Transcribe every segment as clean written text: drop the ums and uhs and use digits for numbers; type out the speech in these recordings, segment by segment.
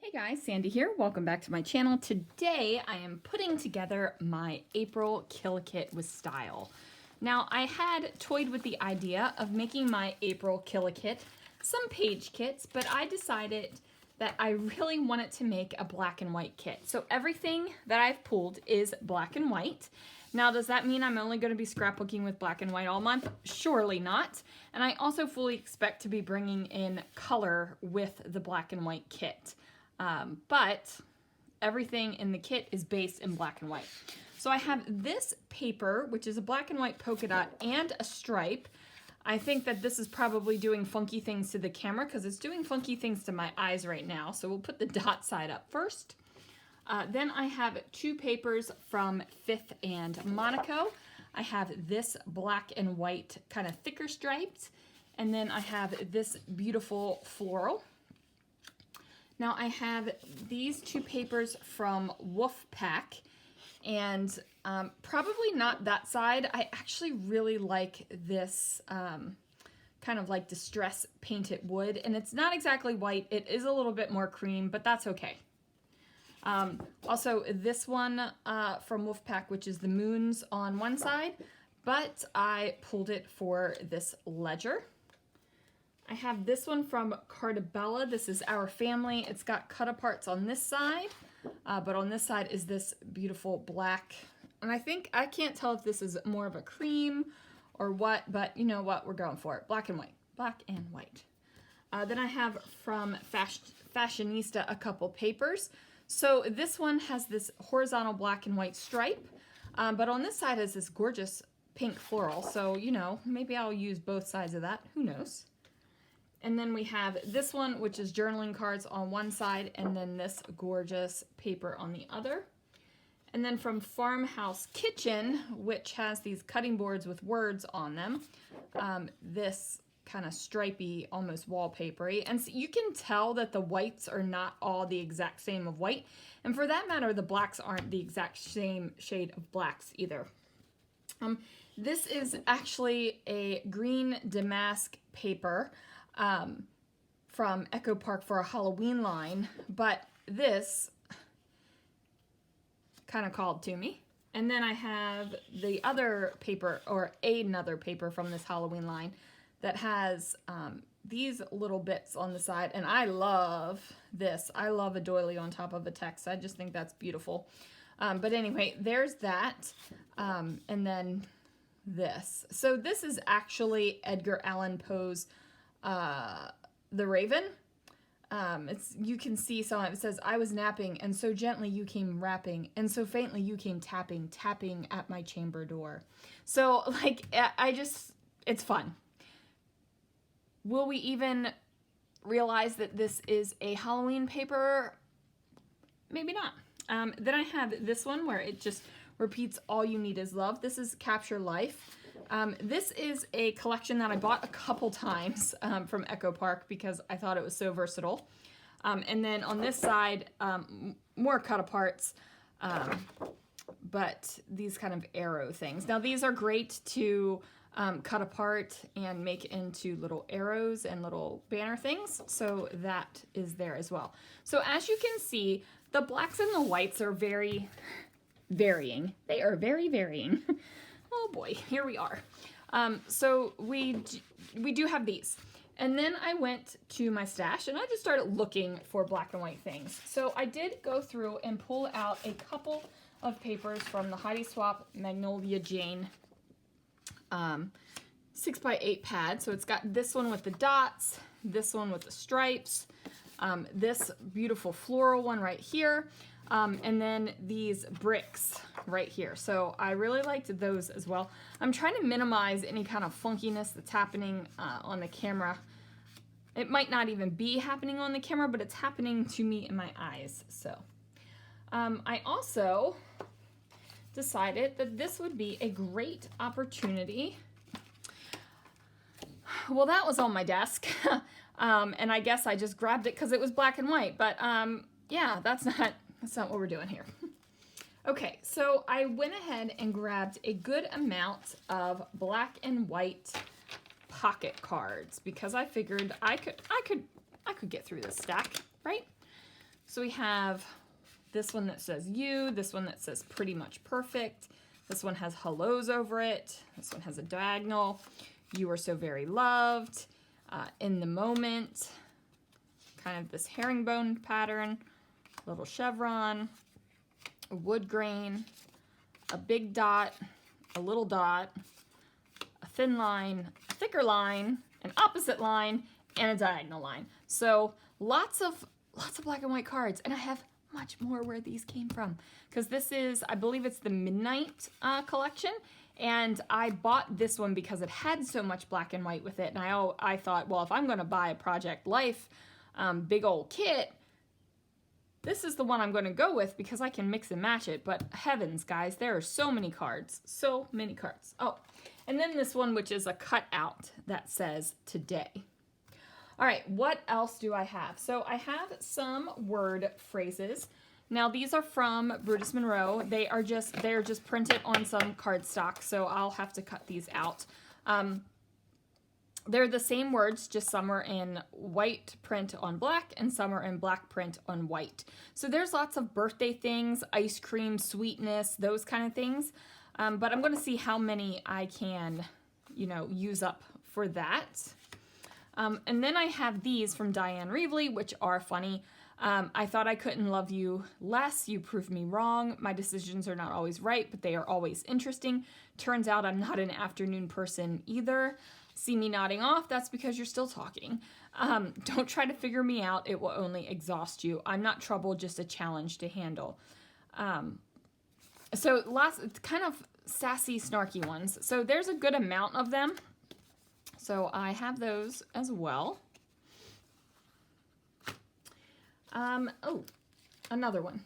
Hey guys, Sandy here. Welcome back to my channel. Today I am putting together my April Kill Kit with style. Now I had toyed with the idea of making my April Kill Kit some page kits, but I decided that I really wanted to make a black and white kit. So everything that I've pulled is black and white. Now, does that mean I'm only going to be scrapbooking with black and white all month? Surely not. And I also fully expect to be bringing in color with the black and white kit. But everything in the kit is based in black and white. So I have this paper, which is a black and white polka dot and a stripe. I think that this is probably doing funky things to the camera because it's doing funky things to my eyes right now. So we'll put the dot side up first. Then I have two papers from Fifth and Monaco. I have this black and white kind of thicker striped. And then I have this beautiful floral. Now I have these two papers from Wolfpack, and probably not that side. I actually really like this kind of like distress painted wood, and it's not exactly white. It is a little bit more cream, but that's okay. Also this one from Wolfpack, which is the moons on one side, but I pulled it for this ledger. I have this one from Cartabella. This is Our Family. It's got cut aparts on this side, but on this side is this beautiful black. And I can't tell if this is more of a cream or what, but you know what, we're going for it. Black and white, black and white. Then I have from Fashionista a couple papers. So this one has this horizontal black and white stripe, but on this side is this gorgeous pink floral. So, you know, maybe I'll use both sides of that. Who knows? And then we have this one, which is journaling cards on one side, and then this gorgeous paper on the other. And then from Farmhouse Kitchen, which has these cutting boards with words on them, this kind of stripy, almost wallpapery. And so you can tell that the whites are not all the exact same of white. And for that matter, the blacks aren't the exact same shade of blacks either. This is actually a green damask paper from Echo Park for a Halloween line, but this kind of called to me. And then I have the other paper, or another paper from this Halloween line that has these little bits on the side, and I love this. I love a doily on top of a text. I just think that's beautiful. But anyway, there's that, and then this. So this is actually Edgar Allan Poe's The Raven. You can see some of it. It says, "I was napping, and so gently you came rapping, and so faintly you came tapping, tapping at my chamber door." So, like, it's fun. Will we even realize that this is a Halloween paper? Maybe not. Then I have this one where it just repeats "All you need is love." This is Capture Life. This is a collection that I bought a couple times from Echo Park because I thought it was so versatile. And then on this side, more cut aparts, but these kind of arrow things. Now these are great to cut apart and make into little arrows and little banner things. So that is there as well. So as you can see, the blacks and the whites are very varying. They are very varying. Oh boy, here we are. So we do have these. And then I went to my stash and I just started looking for black and white things. So I did go through and pull out a couple of papers from the Heidi Swap Magnolia Jane 6x8 pad. So it's got this one with the dots, this one with the stripes, this beautiful floral one right here, and then these bricks right here. So I really liked those as well. I'm trying to minimize any kind of funkiness that's happening on the camera. It might not even be happening on the camera, but it's happening to me in my eyes. So I also decided that this would be a great opportunity. Well, that was on my desk, and I guess I just grabbed it because it was black and white, but yeah, that's not what we're doing here. Okay, so I went ahead and grabbed a good amount of black and white pocket cards because I figured I could get through this stack, right? So we have this one that says you, this one that says pretty much perfect. This one has hellos over it. This one has a diagonal. You are so very loved. In the moment. Kind of this herringbone pattern. Little chevron. A wood grain. A big dot. A little dot. A thin line. A thicker line. An opposite line. And a diagonal line. So lots of black and white cards. And I have much more where these came from, because this is, I believe it's the Midnight collection, and I bought this one because it had so much black and white with it, and I thought, well, if I'm going to buy a Project Life big old kit, this is the one I'm going to go with because I can mix and match it. But heavens, guys, there are so many cards. So many cards. Oh, and then this one, which is a cutout that says today. All right, what else do I have? So I have some word phrases. Now these are from Brutus Monroe. They're just printed on some cardstock, so I'll have to cut these out. They're the same words, just some are in white print on black and some are in black print on white. So there's lots of birthday things, ice cream, sweetness, those kind of things. But I'm going to see how many I can, use up for that. And then I have these from Diane Reevely, which are funny. I thought I couldn't love you less. You proved me wrong. My decisions are not always right, but they are always interesting. Turns out I'm not an afternoon person either. See me nodding off? That's because you're still talking. Don't try to figure me out. It will only exhaust you. I'm not trouble, just a challenge to handle. So lots kind of sassy, snarky ones. So there's a good amount of them. So I have those as well. Oh, another one.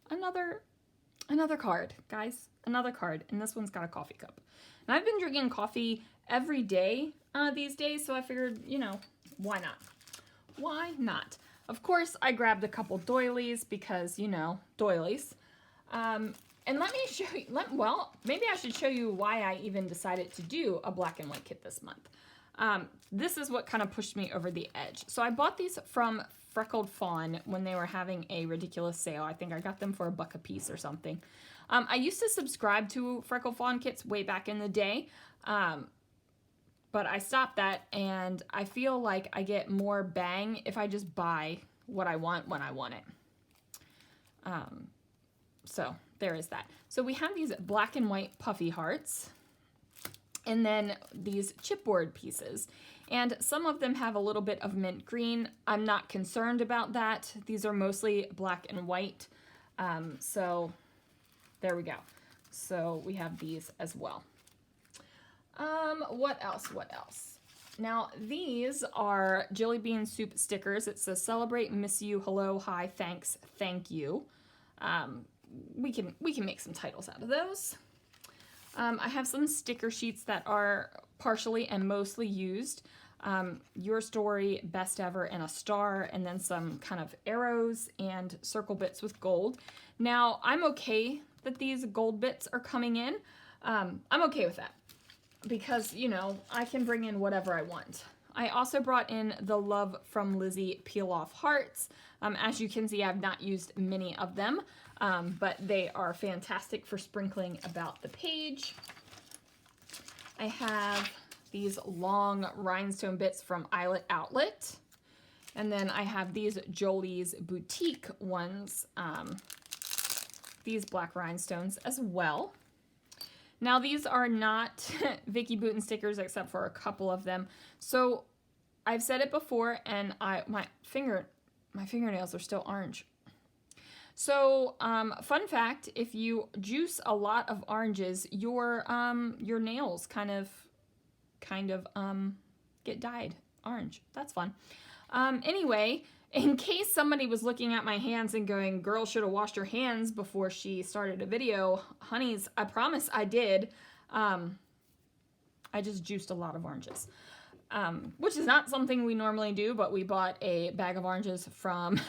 another card, guys. Another card. And this one's got a coffee cup. And I've been drinking coffee every day these days, so I figured, why not? Why not? Of course, I grabbed a couple doilies because, doilies. And let me show you, maybe I should show you why I even decided to do a black and white kit this month. This is what kind of pushed me over the edge. So I bought these from Freckled Fawn when they were having a ridiculous sale. I think I got them for $1 a piece or something. I used to subscribe to Freckled Fawn kits way back in the day, but I stopped that, and I feel like I get more bang if I just buy what I want when I want it. So there is that. So we have these black and white puffy hearts. And then these chipboard pieces. And some of them have a little bit of mint green. I'm not concerned about that. These are mostly black and white. So there we go. So we have these as well. What else? Now these are Jelly Bean Soup stickers. It says celebrate, miss you, hello, hi, thanks, thank you. We can make some titles out of those. I have some sticker sheets that are partially and mostly used. Your story, best ever, and a star, and then some kind of arrows and circle bits with gold. Now, I'm okay that these gold bits are coming in. I'm okay with that because, I can bring in whatever I want. I also brought in the Love from Lizzie Peel Off Hearts. As you can see, I've not used many of them. But they are fantastic for sprinkling about the page. I have these long rhinestone bits from Eyelet Outlet. And then I have these Jolie's Boutique ones, these black rhinestones as well. Now these are not Vicky Boutin stickers except for a couple of them. So I've said it before, and my fingernails are still orange. So, fun fact, if you juice a lot of oranges, your nails kind of get dyed orange. That's fun. Anyway, in case somebody was looking at my hands and going, girl should have washed her hands before she started a video, honeys, I promise I did. I just juiced a lot of oranges. Which is not something we normally do, but we bought a bag of oranges from,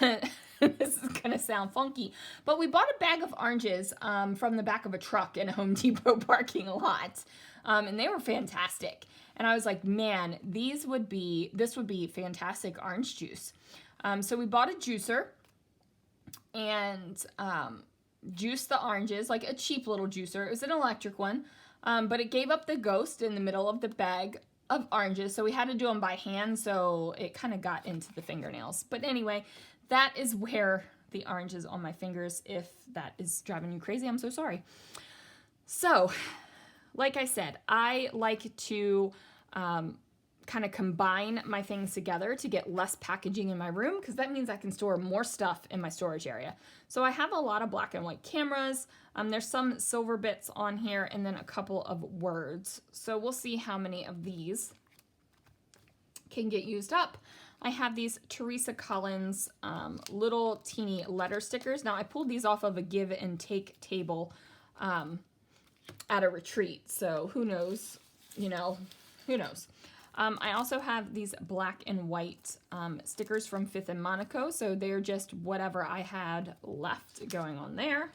this is going to sound funky, but we bought a bag of oranges from the back of a truck in a Home Depot parking lot, and they were fantastic. And I was like, man, this would be fantastic orange juice. So we bought a juicer, and juiced the oranges, like a cheap little juicer. It was an electric one, but it gave up the ghost in the middle of the bag of oranges, so we had to do them by hand, so it kind of got into the fingernails. But anyway, that is where the orange is on my fingers. If that is driving you crazy, I'm so sorry. So, like I said, I like to kind of combine my things together to get less packaging in my room, because that means I can store more stuff in my storage area. So I have a lot of black and white cameras. There's some silver bits on here, and then a couple of words. So we'll see how many of these can get used up. I have these Teresa Collins little teeny letter stickers. Now I pulled these off of a give and take table at a retreat, so who knows, you know, who knows. I also have these black and white stickers from Fifth and Monaco, so they're just whatever I had left going on there.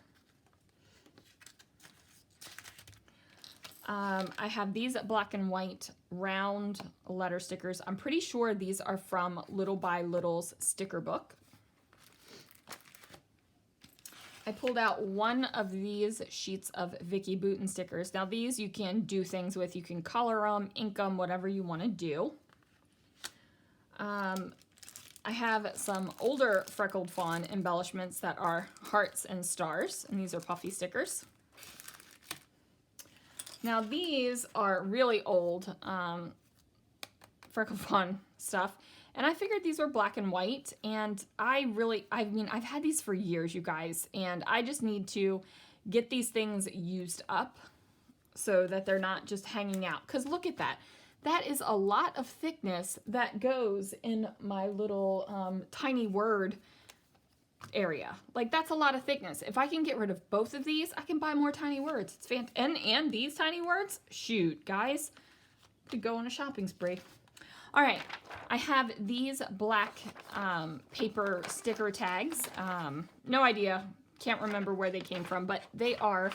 I have these black and white round letter stickers. I'm pretty sure these are from Little by Little's sticker book. I pulled out one of these sheets of Vicky Bouton stickers. Now these you can do things with. You can color them, ink them, whatever you want to do. I have some older Freckled Fawn embellishments that are hearts and stars, and these are puffy stickers. Now these are really old Freckled Fawn stuff. And I figured these were black and white, and I mean, I've had these for years, you guys, and I just need to get these things used up so that they're not just hanging out. Because look at that. That is a lot of thickness that goes in my little tiny word area. Like, that's a lot of thickness. If I can get rid of both of these, I can buy more tiny words. It's fantastic. And these tiny words, shoot, guys, could go on a shopping spree. All right, I have these black paper sticker tags. No idea, can't remember where they came from, but they are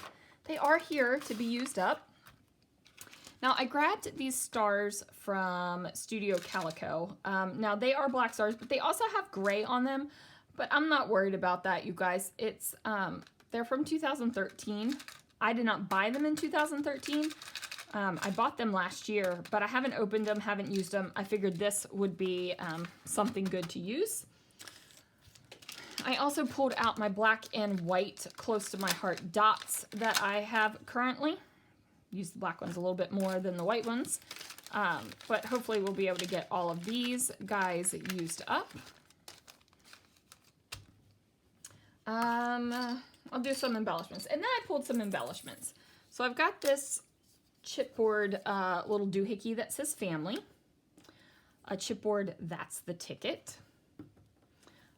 here to be used up. Now I grabbed these stars from Studio Calico. Now they are black stars, but they also have gray on them, but I'm not worried about that, you guys. It's they're from 2013. I did not buy them in 2013. I bought them last year, but I haven't opened them, haven't used them. I figured this would be something good to use. I also pulled out my black and white close to my heart dots that I have currently. Use the black ones a little bit more than the white ones, but hopefully we'll be able to get all of these guys used up. I'll do some embellishments, and then I pulled some embellishments. So I've got this chipboard little doohickey that says family, a chipboard that's the ticket,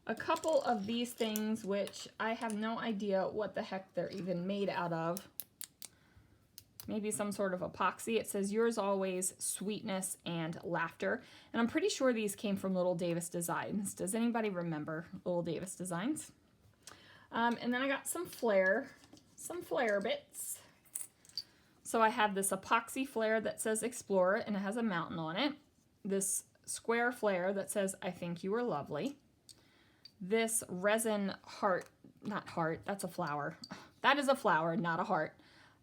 a couple of these things which I have no idea what the heck they're even made out of, maybe some sort of epoxy. It says yours always, sweetness and laughter, and I'm pretty sure these came from Little Davis Designs. Does anybody remember Little Davis Designs? And then I got some flare bits. So I have this epoxy flare that says Explorer, and it has a mountain on it. This square flare that says I think you are lovely. This resin heart, not heart, that's a flower. That is a flower, not a heart.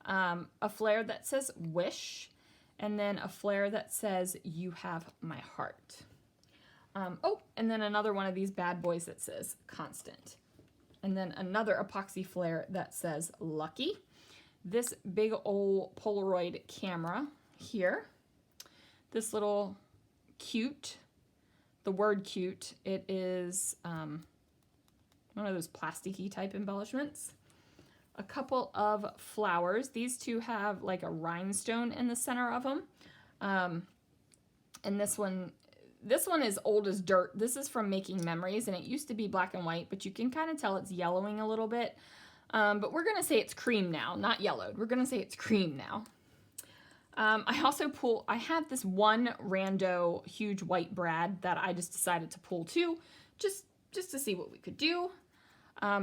A flare that says wish, and then a flare that says you have my heart. Oh, and then another one of these bad boys that says constant. And then another epoxy flare that says lucky. This big old Polaroid camera here. This little cute, the word cute, it is one of those plasticky type embellishments. A couple of flowers. These two have like a rhinestone in the center of them. And this one is old as dirt. This is from Making Memories, and it used to be black and white, but you can kind of tell it's yellowing a little bit. But we're going to say it's cream now, not yellowed. We're going to say it's cream now. I have this one rando huge white brad that I just decided to pull too, just to see what we could do.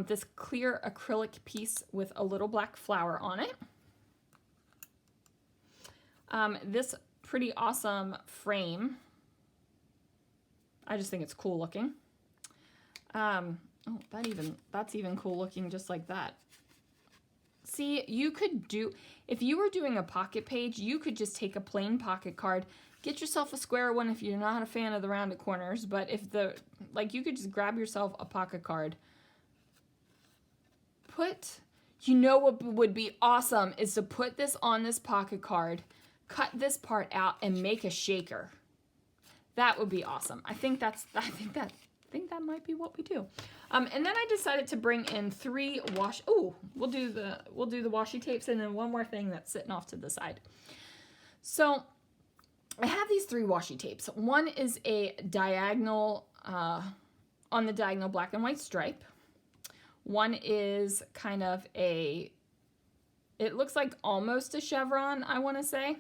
This clear acrylic piece with a little black flower on it. This pretty awesome frame. I just think it's cool looking. Oh, that's even cool looking just like that. See, you could do, if you were doing a pocket page, you could just take a plain pocket card, get yourself a square one if you're not a fan of the rounded corners, but if you could just grab yourself a pocket card, you know what would be awesome is to put this on this pocket card, cut this part out, and make a shaker. That would be awesome. I think that might be what we do. And then I decided to bring in 3 we'll do the washi tapes, and then one more thing that's sitting off to the side. So I have these 3 washi tapes. One is a diagonal, on the diagonal black and white stripe. One is kind of it looks like almost a chevron, I want to say.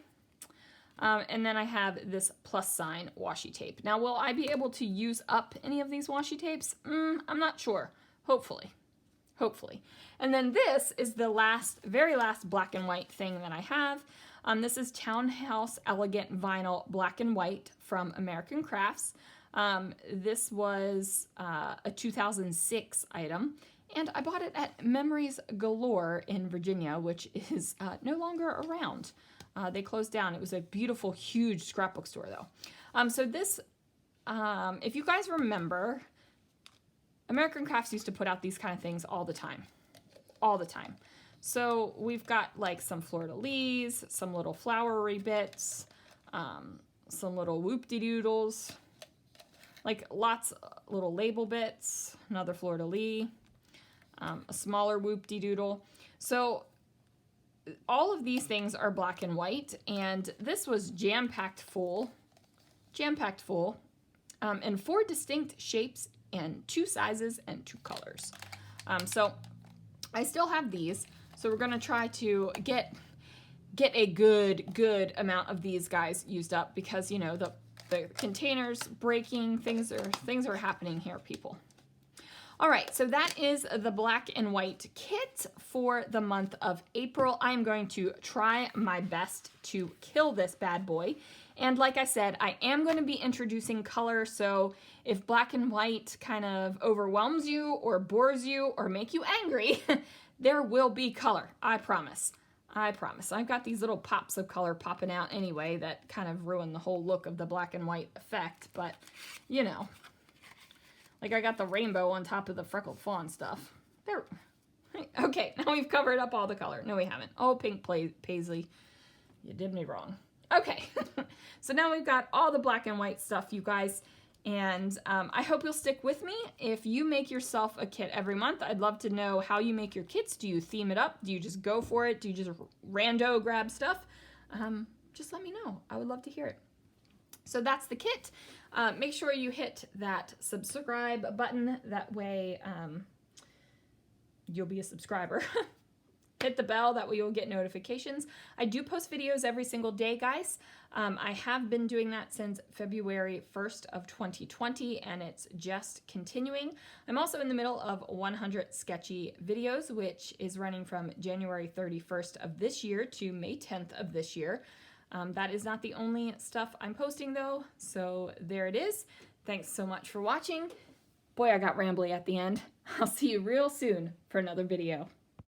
And then I have this plus sign washi tape. Now, will I be able to use up any of these washi tapes? I'm not sure. Hopefully. And then this is the very last black and white thing that I have. This is Townhouse Elegant Vinyl Black and White from American Crafts. This was a 2006 item. And I bought it at Memories Galore in Virginia, which is no longer around. They closed down. It was a beautiful, huge scrapbook store, though. So this, if you guys remember, American Crafts used to put out these kind of things all the time. All the time. So we've got like some fleur-de-lis, some little flowery bits, some little whoop-de-doodles, like lots of little label bits, another fleur-de-lis, a smaller whoop-de-doodle. So all of these things are black and white, and this was jam-packed full, in 4 distinct shapes and 2 sizes and 2 colors. So I still have these, so we're gonna try to get a good amount of these guys used up, because you know the containers breaking, things are happening here, people. All right, so that is the black and white kit for the month of April. I'm going to try my best to kill this bad boy. And like I said, I am going to be introducing color, so if black and white kind of overwhelms you or bores you or make you angry, there will be color, I promise. I promise. I've got these little pops of color popping out anyway that kind of ruin the whole look of the black and white effect, but you know. Like I got the rainbow on top of the freckled fawn stuff. There. Okay, now we've covered up all the color. No, we haven't. Oh, pink paisley. You did me wrong. Okay, so now we've got all the black and white stuff, you guys. And I hope you'll stick with me. If you make yourself a kit every month, I'd love to know how you make your kits. Do you theme it up? Do you just go for it? Do you just rando grab stuff? Just let me know. I would love to hear it. So that's the kit. Make sure you hit that subscribe button. That way you'll be a subscriber. Hit the bell, that way you'll get notifications. I do post videos every single day, guys. I have been doing that since February 1st of 2020, and it's just continuing. I'm also in the middle of 100 sketchy videos, which is running from January 31st of this year to May 10th of this year. That is not the only stuff I'm posting, though, so there it is. Thanks so much for watching. Boy, I got rambly at the end. I'll see you real soon for another video.